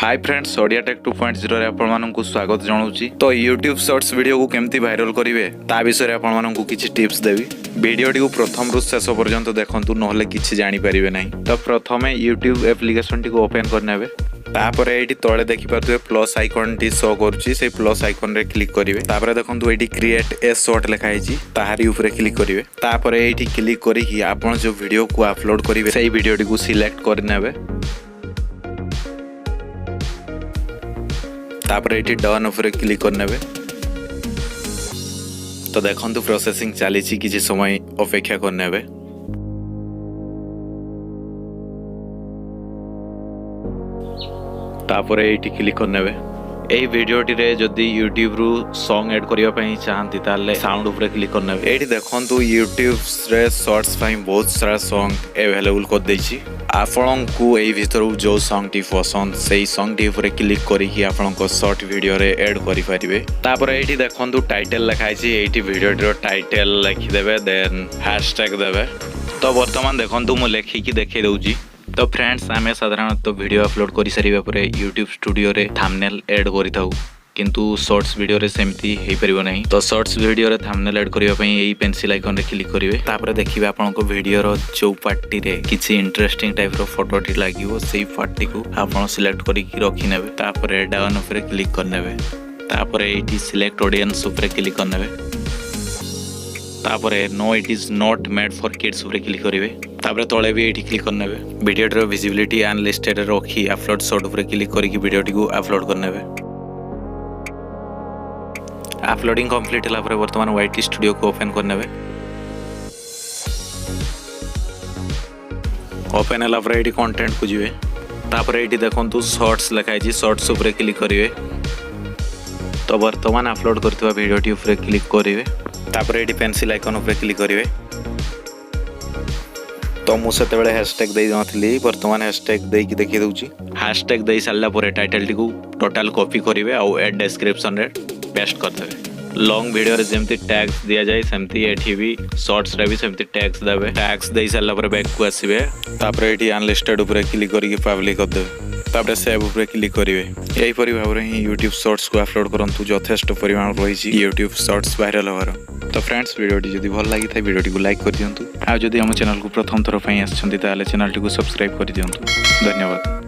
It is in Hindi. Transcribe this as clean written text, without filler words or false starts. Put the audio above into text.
हाय फ्रेंड्स, ओडिया टेक 2.0 रे आपण माननकु स्वागत जणाउची। तो YouTube शॉर्ट्स वीडियो को केमती वायरल करिवे ता विषय रे आपण माननकु किछि टिप्स देबी। वीडियोटी को प्रथम रु शेष पर्यंत देखंतु नहले किछि जानि परिबे नाही। तो प्रथमे YouTube एप्लीकेशन टी को ओपन करनेबे। तापरे एठी तळे देखि पाथुए प्लस आइकन टी शो करूची, से प्लस आइकन रे क्लिक करिवे। तापरे देखंतु एठी क्रिएट ए शॉर्ट लिखा हैची, ताहारी ऊपर क्लिक करिवे। तापरे एठी क्लिक करी कि आपण जो वीडियो को अपलोड करिवे सेही वीडियोटी को सिलेक्ट करनेबे। तापर एठी डन ऊपर क्लिक करनेबे। तो देखंतु प्रोसेसिंग चली किसी समय अपेक्षा करनेबे। तापर एठी क्लिक करनेबे। एही वीडियोटी रे जदी YouTube रु सॉन्ग ऐड करिया पई चाहंती ताले साउंड ऊपर क्लिक करनेबे। एठी देखंतु YouTube रे शॉर्ट्स पई बहुत सारा सॉन्ग अवेलेबल कर देछि। आपनको एही भितर जो सॉन्ग टी पसंद सेही सॉन्ग टी ऊपर क्लिक करी कि आपनको शॉर्ट वीडियो रे ऐड करि परिबे। तापर एठी देखंतु टाइटल लिखाइ छि, एठी वीडियोटी रो टाइटल लिखि देबे, देन हैशटैग देबे। तो वर्तमान देखंतु मु लेखि कि देखै दउची। तो फ्रेंड्स, आमे साधारणतः वीडियो अपलोड करि सारिबा परे YouTube स्टूडियो रे थंबनेल ऐड करिथाउ, किंतु शॉर्ट्स वीडियो रे सेमती हेई परिबो नाही। तो शॉर्ट्स वीडियो रे थंबनेल ऐड करिवा पई एई पेंसिल आइकन रे क्लिक करिवे। तापर देखिबे आपनको वीडियो रो जो पार्टी रे किछि इंटरेस्टिंग टाइप रो फोटोटी लागिवो, सेही पार्टी को आपण सिलेक्ट करि कि रखि नेबे। तापर डाउन ऊपर क्लिक करनेबे। तापर एठी सिलेक्ट ऑडियंस ऊपर क्लिक करनेबे। तापर no it is not made for kids ऊपर क्लिक करिवे। तापर तळे भी एठी क्लिक करनेबे। वीडियो रो विजिबिलिटी अनलिस्टेड रखी अपलोड शॉर्ट ऊपर क्लिक करि कि वीडियोटी को अपलोड करनेबे। अपलोडिंग कंप्लीट होला पर वर्तमान वाईटी स्टूडियो को ओपन करनेबे। ओपन होला पर एठी कंटेंट को जिवे। तापर एठी देखंतु शॉर्ट्स लिखाइ छि, शॉर्ट्स ऊपर क्लिक करिवे। तो वर्तमान अपलोड करथिबा वीडियोटी ऊपर क्लिक करिवे। तापर एठी पेंसिल आइकन ऊपर क्लिक करिवे। तो मु सेते बेले हैशटैग देई नथली, वर्तमान हैशटैग देई कि देखि दउची। हैशटैग देई सारला पर टाइटल टी को टोटल कॉपी करिवे आ एड डिस्क्रिप्शन रे पेस्ट कर देबे। लॉन्ग वीडियो रे जेमती टैग्स दिया जाय सेमती एठी भी शॉर्ट्स रे भी सेमती टैग्स देबे। टैग्स देई सारला पर बैक को आसीबे। तापर एठी अनलिस्टेड ऊपर क्लिक करी कि पब्लिक कर देबे। तापर सेव ऊपर क्लिक करिवे। एही परि भाबरे ही YouTube शॉर्ट्स को अपलोड करंतु, यथेष्ट परिमाण रहिछि YouTube शॉर्ट्स वायरल होवार। तो फ्रेंड्स, वीडियोटी जदि भल लागि थाय वीडियोटी को लाइक कर दियंतु। आ जदि हम चैनल को प्रथम थर पई आछंती ताले चैनल टी को सब्सक्राइब कर दियंतु। धन्यवाद।